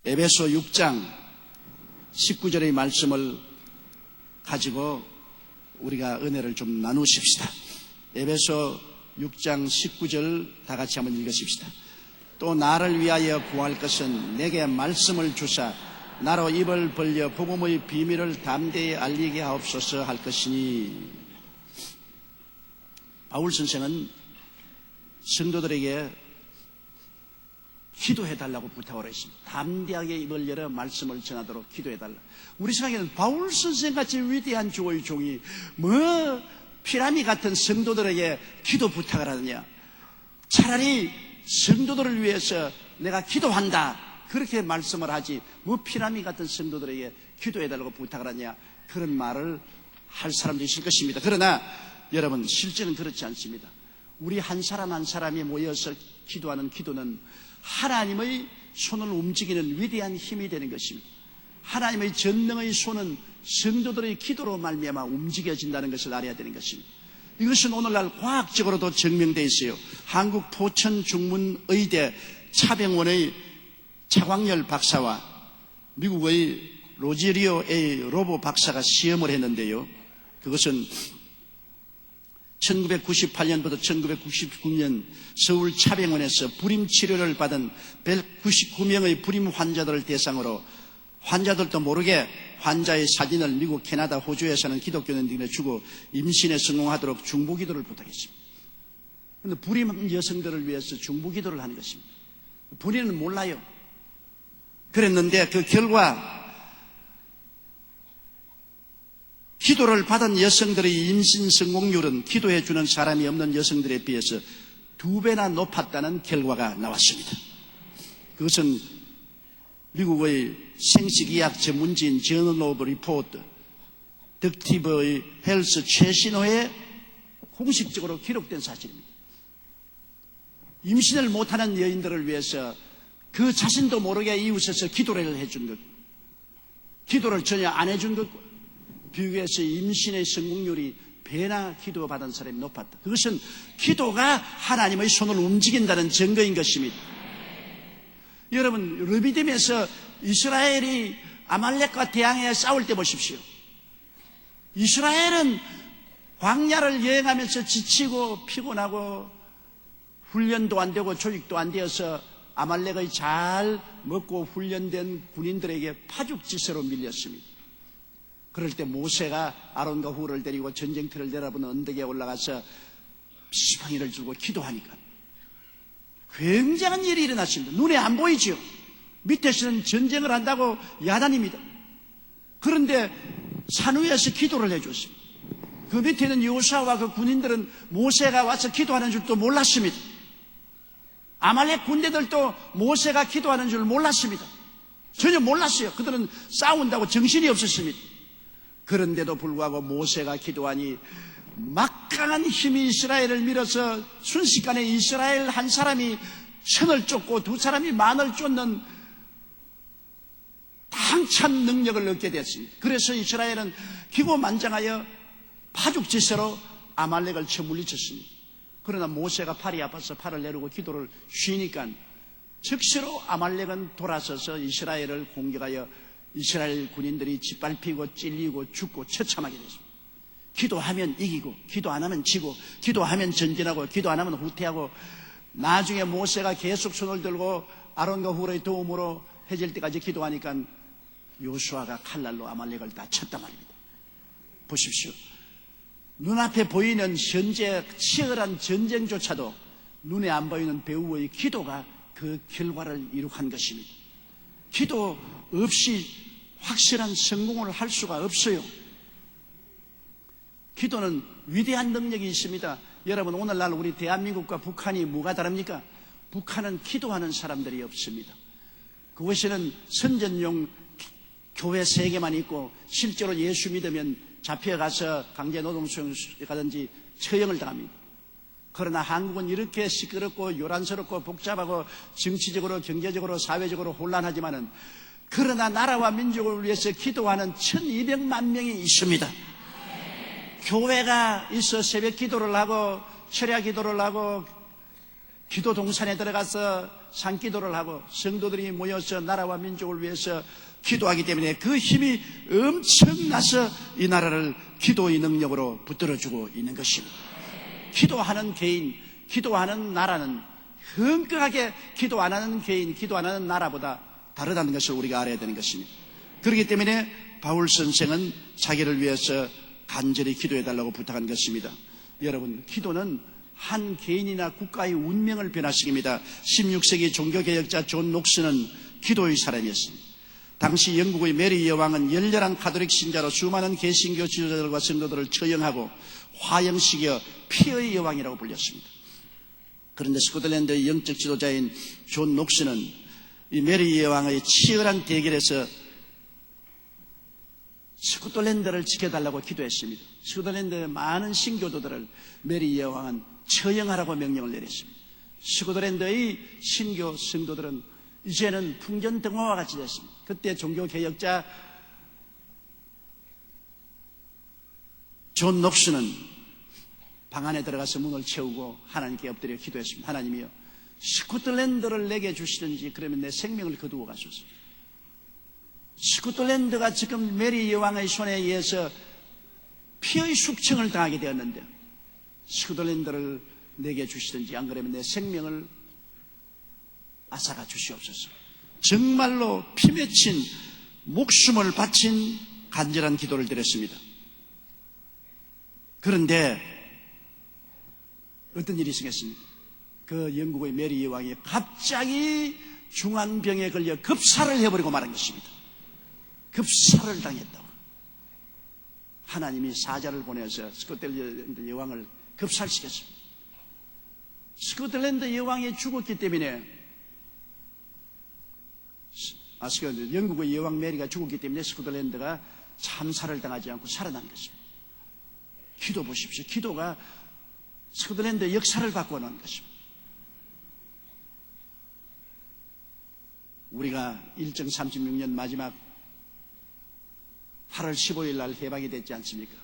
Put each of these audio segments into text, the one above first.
에베소 6장 19절의 말씀을 가지고 우리가 은혜를 좀 나누십시다. 에베소 6장 19절 다 같이 한번 읽으십시다. 또 나를 위하여 구할 것은 내게 말씀을 주사 나로 입을 벌려 복음의 비밀을 담대히 알리게 하옵소서 할 것이니. 바울 선생은 성도들에게 기도해달라고 부탁을 했습니다. 담대하게 입을 열어 말씀을 전하도록 기도해달라. 우리 생각에는 바울 선생같이 위대한 주의 종이 피라미 같은 성도들에게 기도 부탁을 하느냐. 차라리 성도들을 위해서 내가 기도한다 그렇게 말씀을 하지 피라미 같은 성도들에게 기도해달라고 부탁을 하냐, 그런 말을 할 사람도 있을 것입니다. 그러나 여러분, 실제는 그렇지 않습니다. 우리 한 사람 한 사람이 모여서 기도하는 기도는 하나님의 손을 움직이는 위대한 힘이 되는 것입니다. 하나님의 전능의 손은 성도들의 기도로 말미암아 움직여진다는 것을 알아야 되는 것입니다. 이것은 오늘날 과학적으로도 증명되어 있어요. 한국 포천중문의대 차병원의 차광열 박사와 미국의 로제리오 A 로보 박사가 시험을 했는데요. 그것은 1998년부터 1999년 서울 차병원에서 불임 치료를 받은 199명의 불임 환자들을 대상으로 환자들도 모르게 환자의 사진을 미국, 캐나다, 호주에 사는 기독교인들에게 주고 임신에 성공하도록 중보기도를 부탁했습니다. 그런데 불임 여성들을 위해서 중보기도를 하는 것입니다. 본인은 몰라요. 그랬는데 그 결과 기도를 받은 여성들의 임신 성공률은 기도해 주는 사람이 없는 여성들에 비해서 2배나 높았다는 결과가 나왔습니다. 그것은 미국의 생식의학 전문지인 저널 오브 리포트 덕티브의 헬스 최신호에 공식적으로 기록된 사실입니다. 임신을 못하는 여인들을 위해서 그 자신도 모르게 이웃에서 기도를 해준 것, 기도를 전혀 안 해준 것, 비교해서 임신의 성공률이 배나 기도받은 사람이 높았다. 그것은 기도가 하나님의 손을 움직인다는 증거인 것입니다. 여러분, 르비딤에서 이스라엘이 아말렉과 대항해 싸울 때 보십시오. 이스라엘은 광야를 여행하면서 지치고 피곤하고 훈련도 안 되고 조직도 안 되어서 아말렉의 잘 먹고 훈련된 군인들에게 파죽지세로 밀렸습니다. 그럴 때 모세가 아론과 후를 데리고 전쟁터를 내다보는 언덕에 올라가서 지팡이를 들고 기도하니까 굉장한 일이 일어났습니다. 눈에 안 보이죠. 밑에서는 전쟁을 한다고 야단입니다. 그런데 산 위에서 기도를 해줬습니다. 그 밑에 있는 여호수아와 그 군인들은 모세가 와서 기도하는 줄도 몰랐습니다. 아말렉 군대들도 모세가 기도하는 줄 몰랐습니다. 전혀 몰랐어요. 그들은 싸운다고 정신이 없었습니다. 그런데도 불구하고 모세가 기도하니 막강한 힘이 이스라엘을 밀어서 순식간에 이스라엘 한 사람이 천을 쫓고 두 사람이 만을 쫓는 당찬 능력을 얻게 됐습니다. 그래서 이스라엘은 기고만장하여 파죽지세로 아말렉을 쳐 물리쳤습니다. 그러나 모세가 팔이 아파서 팔을 내리고 기도를 쉬니까 즉시로 아말렉은 돌아서서 이스라엘을 공격하여 이스라엘 군인들이 짓밟히고 찔리고 죽고 처참하게 됐습니다. 기도하면 이기고 기도 안 하면 지고 기도하면 전진하고 기도 안 하면 후퇴하고 나중에 모세가 계속 손을 들고 아론과 후의 도움으로 해질 때까지 기도하니까 요수아가 칼날로 아말렉을 다 쳤단 말입니다. 보십시오. 눈앞에 보이는 현재 치열한 전쟁조차도 눈에 안 보이는 배우의 기도가 그 결과를 이룩한 것입니다. 기도 없이 확실한 성공을 할 수가 없어요. 기도는 위대한 능력이 있습니다. 여러분, 오늘날 우리 대한민국과 북한이 뭐가 다릅니까? 북한은 기도하는 사람들이 없습니다. 그곳에는 선전용 교회 3개만 있고 실제로 예수 믿으면 잡혀가서 강제노동수용에 가든지 처형을 당합니다. 그러나 한국은 이렇게 시끄럽고 요란스럽고 복잡하고 정치적으로 경제적으로 사회적으로 혼란하지만은 그러나 나라와 민족을 위해서 기도하는 1200만 명이 있습니다. 교회가 있어 새벽 기도를 하고 철야 기도를 하고 기도 동산에 들어가서 산기도를 하고 성도들이 모여서 나라와 민족을 위해서 기도하기 때문에 그 힘이 엄청나서 이 나라를 기도의 능력으로 붙들어주고 있는 것입니다. 기도하는 개인, 기도하는 나라는 흥건하게 기도 안 하는 개인, 기도 안 하는 나라보다 다르다는 것을 우리가 알아야 되는 것입니다. 그렇기 때문에 바울 선생은 자기를 위해서 간절히 기도해달라고 부탁한 것입니다. 여러분, 기도는 한 개인이나 국가의 운명을 변화시킵니다. 16세기 종교개혁자 존 녹스는 기도의 사람이었습니다. 당시 영국의 메리 여왕은 열렬한 가톨릭 신자로 수많은 개신교 지도자들과 성도들을 처형하고 화형시켜 피의 여왕이라고 불렸습니다. 그런데 스코틀랜드의 영적 지도자인 존 녹스는 이 메리 여왕의 치열한 대결에서 스코틀랜드를 지켜달라고 기도했습니다. 스코틀랜드의 많은 신교도들을 메리 여왕은 처형하라고 명령을 내렸습니다. 스코틀랜드의 신교 성도들은 이제는 풍전등화와 같이 됐습니다. 그때 종교개혁자 존 녹스는 방 안에 들어가서 문을 채우고 하나님께 엎드려 기도했습니다. 하나님이여, 스코틀랜드를 내게 주시든지 그러면 내 생명을 거두어 가소서. 스코틀랜드가 지금 메리 여왕의 손에 의해서 피의 숙청을 당하게 되었는데 스코틀랜드를 내게 주시든지 안 그러면 내 생명을 앗아가 주시옵소서. 정말로 피 맺힌 목숨을 바친 간절한 기도를 드렸습니다. 그런데 어떤 일이 생겼습니까? 그 영국의 메리 여왕이 갑자기 중환병에 걸려 급사를 해버리고 말한 것입니다. 급사를 당했다고. 하나님이 사자를 보내서 스코틀랜드 여왕을 급살시켰습니다. 스코틀랜드 여왕이 죽었기 때문에 영국의 여왕 메리가 죽었기 때문에 스코틀랜드가 참사를 당하지 않고 살아난 것입니다. 기도 보십시오. 기도가 스코틀랜드 역사를 바꿔놓은 것입니다. 우리가 일정 36년 마지막 8월 15일 날 해방이 됐지 않습니까?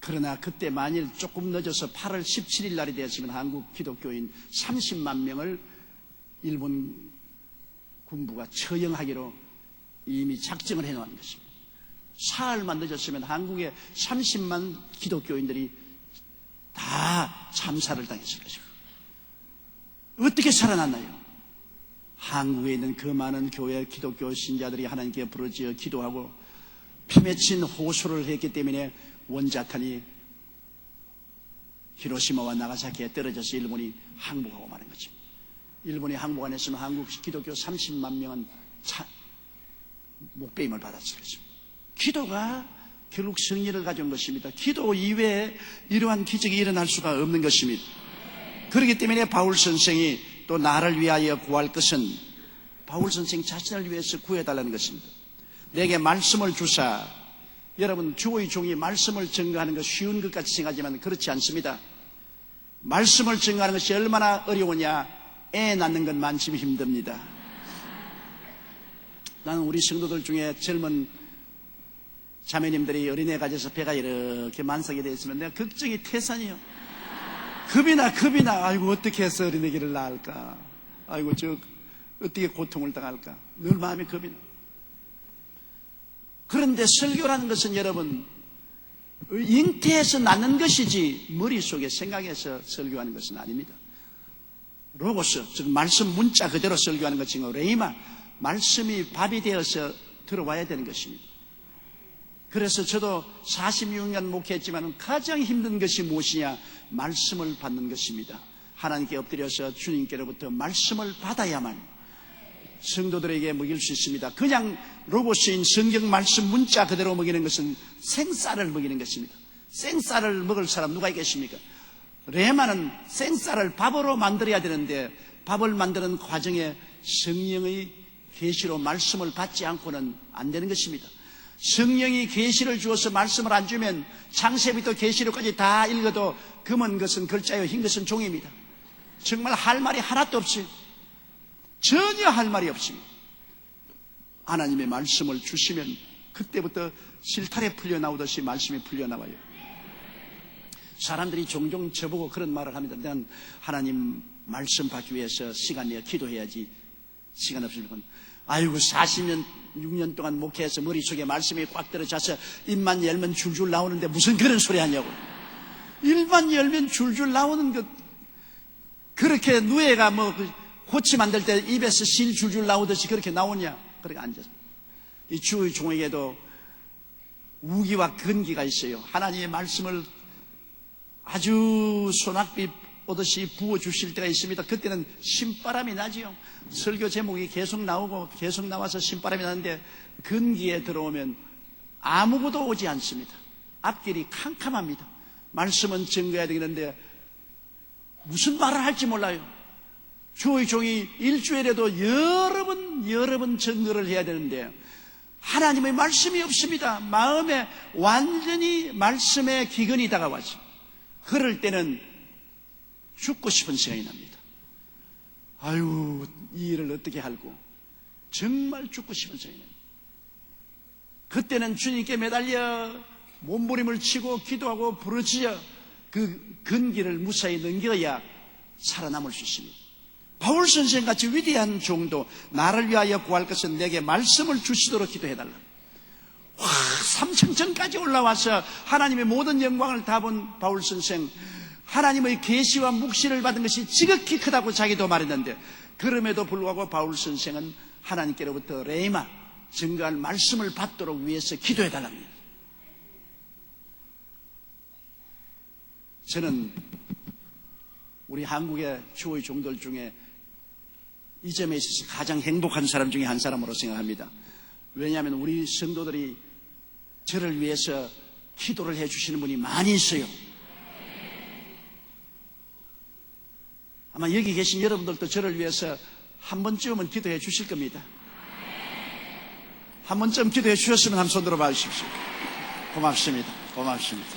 그러나 그때 만일 조금 늦어서 8월 17일 날이 되었으면 한국 기독교인 30만 명을 일본 군부가 처형하기로 이미 작정을 해놓은 것입니다. 사흘만 늦었으면 한국의 30만 기독교인들이 다 참사를 당했을 것입니다. 어떻게 살아났나요? 한국에 있는 그 많은 교회 기독교 신자들이 하나님께 부르짖어 기도하고 피맺힌 호소를 했기 때문에 원자탄이 히로시마와 나가사키에 떨어져서 일본이 항복하고 마는 것입니다. 일본이 항복 안 했으면 한국 기독교 30만 명은 목배임을 받았을 것입니다. 기도가 결국 승리를 가져온 것입니다. 기도 이외에 이러한 기적이 일어날 수가 없는 것입니다. 그렇기 때문에 바울 선생이 또 나를 위하여 구할 것은 바울 선생 자신을 위해서 구해달라는 것입니다. 내게 말씀을 주사. 여러분, 주의 종이 말씀을 증거하는 것 쉬운 것 같이 생각하지만 그렇지 않습니다. 말씀을 증거하는 것이 얼마나 어려우냐. 애 낳는 건 만큼 힘듭니다. 나는 우리 성도들 중에 젊은 자매님들이 어린애 가져서 배가 이렇게 만삭이 되어 있으면 내가 걱정이 태산이요. 겁이 나. 아이고, 어떻게 해서 어린애기를 낳을까. 아이고, 어떻게 고통을 당할까. 늘 마음이 겁이 나. 그런데 설교라는 것은 여러분, 잉태해서 낳는 것이지 머릿속에 생각해서 설교하는 것은 아닙니다. 로고스, 즉 말씀 문자 그대로 설교하는 것이고 레이마, 말씀이 밥이 되어서 들어와야 되는 것입니다. 그래서 저도 46년 목회했지만 가장 힘든 것이 무엇이냐? 말씀을 받는 것입니다. 하나님께 엎드려서 주님께로부터 말씀을 받아야만 성도들에게 먹일 수 있습니다. 그냥 로고스인 성경 말씀 문자 그대로 먹이는 것은 생쌀을 먹이는 것입니다. 생쌀을 먹을 사람 누가 있겠습니까? 레마는 생쌀을 밥으로 만들어야 되는데 밥을 만드는 과정에 성령의 계시로 말씀을 받지 않고는 안 되는 것입니다. 성령이 계시를 주어서 말씀을 안 주면 창세부터 계시록까지 다 읽어도 검은 것은 글자요 흰 것은 종입니다. 정말 할 말이 하나도 없이 전혀 할 말이 없습니다. 하나님의 말씀을 주시면 그때부터 실타래 풀려나오듯이 말씀이 풀려나와요. 사람들이 종종 저보고 그런 말을 합니다. 난 하나님 말씀 받기 위해서 시간 내어 기도해야지. 시간 없으면 아이고 40년 6년 동안 목회해서 머릿속에 말씀이 꽉 들어차서 입만 열면 줄줄 나오는데 무슨 그런 소리 하냐고. 입만 열면 줄줄 나오는 것, 그렇게 누에가 뭐 고치 만들 때 입에서 실 줄줄 나오듯이 그렇게 나오냐. 그렇게 앉아서 이 주의 종에게도 우기와 근기가 있어요. 하나님의 말씀을 아주 소낙비 오듯이 부어주실 때가 있습니다. 그때는 신바람이 나지요. 설교 제목이 계속 나오고 계속 나와서 신바람이 나는데 근기에 들어오면 아무것도 오지 않습니다. 앞길이 캄캄합니다. 말씀은 증거해야 되겠는데 무슨 말을 할지 몰라요. 주의 종이 일주일에도 여러 번 증거를 해야 되는데 하나님의 말씀이 없습니다. 마음에 완전히 말씀의 기근이 다가와서 그럴 때는 죽고 싶은 생각이 납니다. 아유, 이 일을 어떻게 할고 정말 죽고 싶은 생각이 납니다. 그때는 주님께 매달려 몸부림을 치고 기도하고 부르짖어 그 근기를 무사히 넘겨야 살아남을 수 있습니다. 바울 선생같이 위대한 종도 나를 위하여 구할 것은 내게 말씀을 주시도록 기도해달라. 3천천까지 올라와서 하나님의 모든 영광을 다 본 바울 선생, 하나님의 계시와 묵시를 받은 것이 지극히 크다고 자기도 말했는데 그럼에도 불구하고 바울 선생은 하나님께로부터 레이마, 증거할 말씀을 받도록 위해서 기도해달랍니다. 저는 우리 한국의 주의 종들 중에 이 점에 있어서 가장 행복한 사람 중에 한 사람으로 생각합니다. 왜냐하면 우리 성도들이 저를 위해서 기도를 해주시는 분이 많이 있어요. 아마 여기 계신 여러분들도 저를 위해서 한 번쯤은 기도해 주실 겁니다. 한 번쯤 기도해 주셨으면 한번 손 들어봐 주십시오. 고맙습니다. 고맙습니다.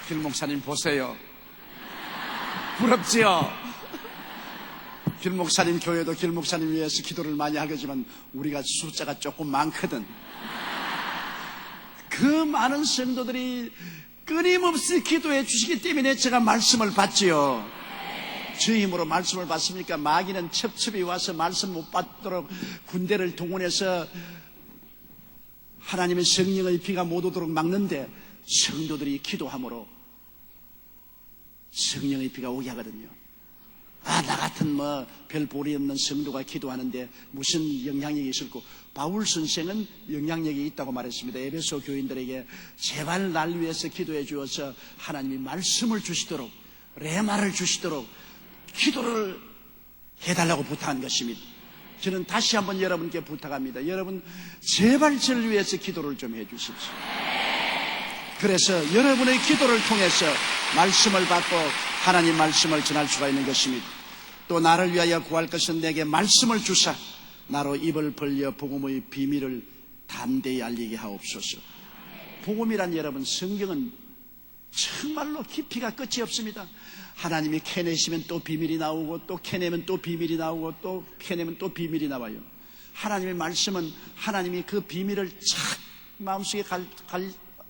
길 목사님 보세요. 부럽지요? 길 목사님 교회도 길 목사님 위해서 기도를 많이 하겠지만 우리가 숫자가 조금 많거든. 그 많은 성도들이 끊임없이 기도해 주시기 때문에 제가 말씀을 받지요. 저 힘으로 말씀을 받습니까? 마귀는 첩첩이 와서 말씀 못 받도록 군대를 동원해서 하나님의 성령의 비가 못 오도록 막는데 성도들이 기도함으로 성령의 비가 오게 하거든요. 나 같은 별 볼이 없는 성도가 기도하는데 무슨 영향력이 있을까? 바울 선생은 영향력이 있다고 말했습니다. 에베소 교인들에게 제발 날 위해서 기도해 주어서 하나님이 말씀을 주시도록, 레마를 주시도록 기도를 해달라고 부탁한 것입니다. 저는 다시 한번 여러분께 부탁합니다. 여러분 제발 저를 위해서 기도를 좀 해 주십시오. 그래서 여러분의 기도를 통해서 말씀을 받고 하나님 말씀을 전할 수가 있는 것입니다. 또 나를 위하여 구할 것은 내게 말씀을 주사 나로 입을 벌려 복음의 비밀을 담대히 알리게 하옵소서. 복음이란 여러분 성경은 정말로 깊이가 끝이 없습니다. 하나님이 캐내시면 또 비밀이 나오고 또 캐내면 또 비밀이 나오고 또 캐내면 또 비밀이 나와요. 하나님의 말씀은 하나님이 그 비밀을 착 마음속에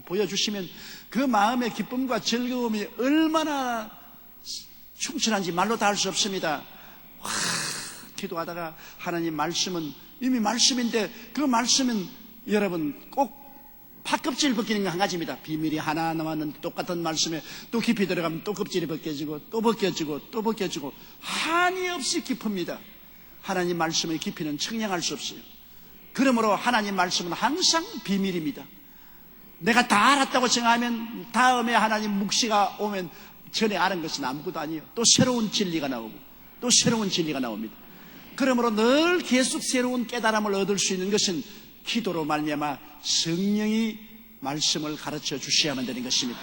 보여주시면 그 마음의 기쁨과 즐거움이 얼마나 충천한지 말로 다 할 수 없습니다. 기도하다가 하나님 말씀은 이미 말씀인데 그 말씀은 여러분 꼭 팥껍질 벗기는 거 한 가지입니다. 비밀이 하나 남았는데 똑같은 말씀에 또 깊이 들어가면 또 껍질이 벗겨지고 또 벗겨지고 또 벗겨지고 한이 없이 깊습니다. 하나님 말씀의 깊이는 측량할 수 없어요. 그러므로 하나님 말씀은 항상 비밀입니다. 내가 다 알았다고 생각하면 다음에 하나님 묵시가 오면 전에 아는 것은 아무것도 아니에요. 또 새로운 진리가 나오고 또 새로운 진리가 나옵니다. 그러므로 늘 계속 새로운 깨달음을 얻을 수 있는 것은 기도로 말미암아 성령이 말씀을 가르쳐 주셔야만 되는 것입니다.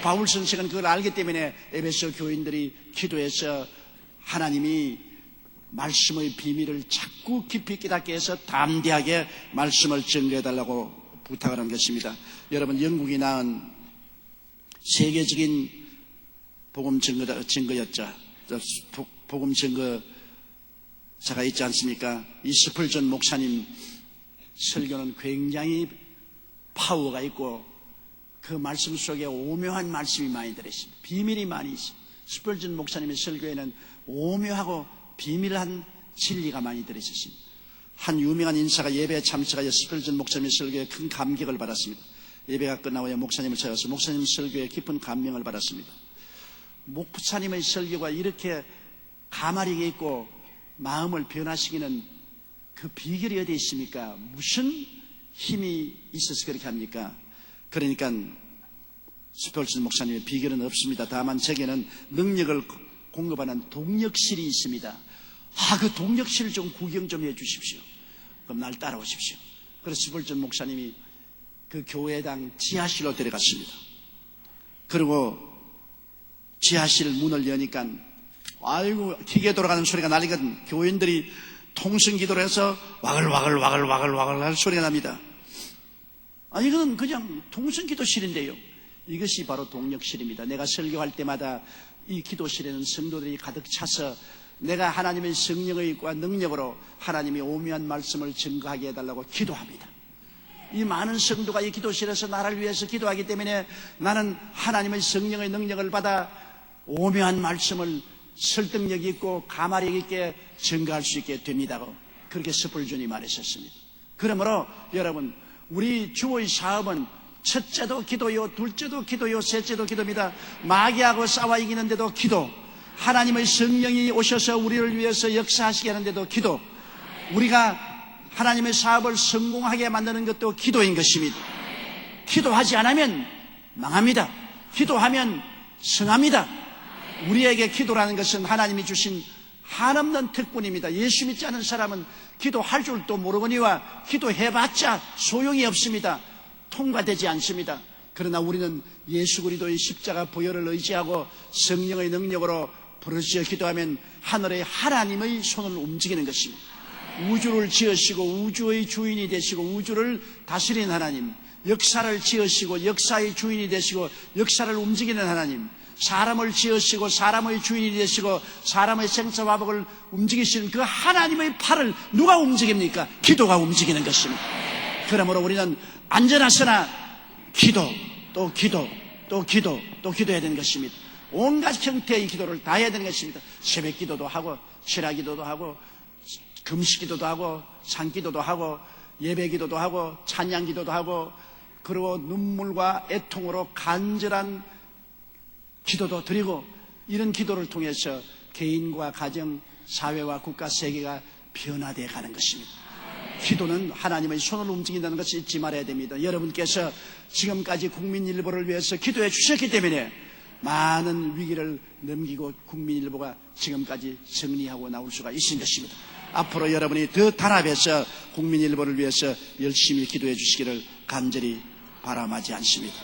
바울 선생은 그걸 알기 때문에 에베소 교인들이 기도해서 하나님이 말씀의 비밀을 자꾸 깊이 깨닫게 해서 담대하게 말씀을 증거해달라고 부탁을 한 것입니다. 여러분 영국이 낳은 세계적인 복음 증거였죠. 복음 증거자가 있지 않습니까? 이 스펄전 목사님 설교는 굉장히 파워가 있고 그 말씀 속에 오묘한 말씀이 많이 들어있습니다. 비밀이 많이 있습니다. 스펄전 목사님의 설교에는 오묘하고 비밀한 진리가 많이 들어있습니다. 한 유명한 인사가 예배에 참석하여 스펄전 목사님의 설교에 큰 감격을 받았습니다. 예배가 끝나고 목사님을 찾아서 목사님 설교에 깊은 감명을 받았습니다. 목사님의 설교가 이렇게 가마력이 있고 마음을 변화시키는 그 비결이 어디에 있습니까? 무슨 힘이 있어서 그렇게 합니까? 그러니까 스펄전 목사님의 비결은 없습니다. 다만 제게는 능력을 공급하는 동력실이 있습니다. 그 동력실 좀 구경 좀 해 주십시오. 그럼 날 따라오십시오. 그래서 스펄전 목사님이 그 교회당 지하실로 데려갔습니다. 그리고 지하실 문을 여니까 아이고 기계 돌아가는 소리가 나니까 교인들이 통성기도를 해서 와글와글 할 소리가 납니다. 이건 그냥 통성기도실인데요. 이것이 바로 동력실입니다. 내가 설교할 때마다 이 기도실에는 성도들이 가득 차서 내가 하나님의 성령의 능력으로 하나님의 오묘한 말씀을 증거하게 해달라고 기도합니다. 이 많은 성도가 이 기도실에서 나를 위해서 기도하기 때문에 나는 하나님의 성령의 능력을 받아 오묘한 말씀을 설득력 있고 가마력 있게 증거할 수 있게 됩니다. 그렇게 스펄전이 말했었습니다. 그러므로 여러분, 우리 주의 사업은 첫째도 기도요, 둘째도 기도요, 셋째도 기도입니다. 마귀하고 싸워 이기는데도 기도, 하나님의 성령이 오셔서 우리를 위해서 역사하시게 하는데도 기도, 우리가 하나님의 사업을 성공하게 만드는 것도 기도인 것입니다. 기도하지 않으면 망합니다. 기도하면 성합니다. 우리에게 기도라는 것은 하나님이 주신 한없는 특권입니다. 예수 믿지 않은 사람은 기도할 줄도 모르거니와 기도해봤자 소용이 없습니다. 통과되지 않습니다. 그러나 우리는 예수 그리스도의 십자가 보혈을 의지하고 성령의 능력으로 부르짖어 기도하면 하늘의 하나님의 손을 움직이는 것입니다. 우주를 지으시고 우주의 주인이 되시고 우주를 다스리는 하나님, 역사를 지으시고 역사의 주인이 되시고 역사를 움직이는 하나님, 사람을 지으시고 사람의 주인이 되시고 사람의 생사화복을 움직이시는 그 하나님의 팔을 누가 움직입니까? 기도가 움직이는 것입니다. 그러므로 우리는 안전하서나 기도, 또 기도, 또 기도, 또 기도해야 되는 것입니다. 온갖 형태의 기도를 다 해야 되는 것입니다. 새벽 기도도 하고 실화 기도도 하고 금식 기도도 하고 산기도도 하고 예배 기도도 하고 찬양 기도도 하고, 그리고 눈물과 애통으로 간절한 기도도 드리고, 이런 기도를 통해서 개인과 가정, 사회와 국가, 세계가 변화되어 가는 것입니다. 기도는 하나님의 손을 움직인다는 것을 잊지 말아야 됩니다. 여러분께서 지금까지 국민일보를 위해서 기도해 주셨기 때문에 많은 위기를 넘기고 국민일보가 지금까지 승리하고 나올 수가 있는 것입니다. 앞으로 여러분이 더 단합해서 국민일보를 위해서 열심히 기도해 주시기를 간절히 바람하지 않습니다.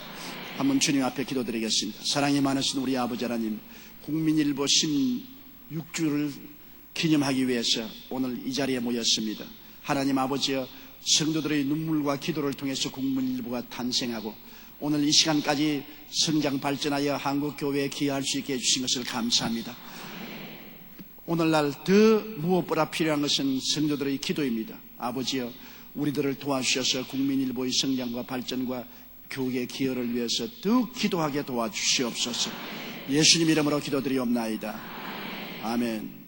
한번 주님 앞에 기도드리겠습니다. 사랑이 많으신 우리 아버지 하나님, 국민일보 16주를 기념하기 위해서 오늘 이 자리에 모였습니다. 하나님 아버지여, 성도들의 눈물과 기도를 통해서 국민일보가 탄생하고 오늘 이 시간까지 성장 발전하여 한국교회에 기여할 수 있게 해주신 것을 감사합니다. 오늘날 더 무엇보다 필요한 것은 성도들의 기도입니다. 아버지여, 우리들을 도와주셔서 국민일보의 성장과 발전과 교회 기여를 위해서 더욱 기도하게 도와주시옵소서. 예수님 이름으로 기도드리옵나이다. 아멘.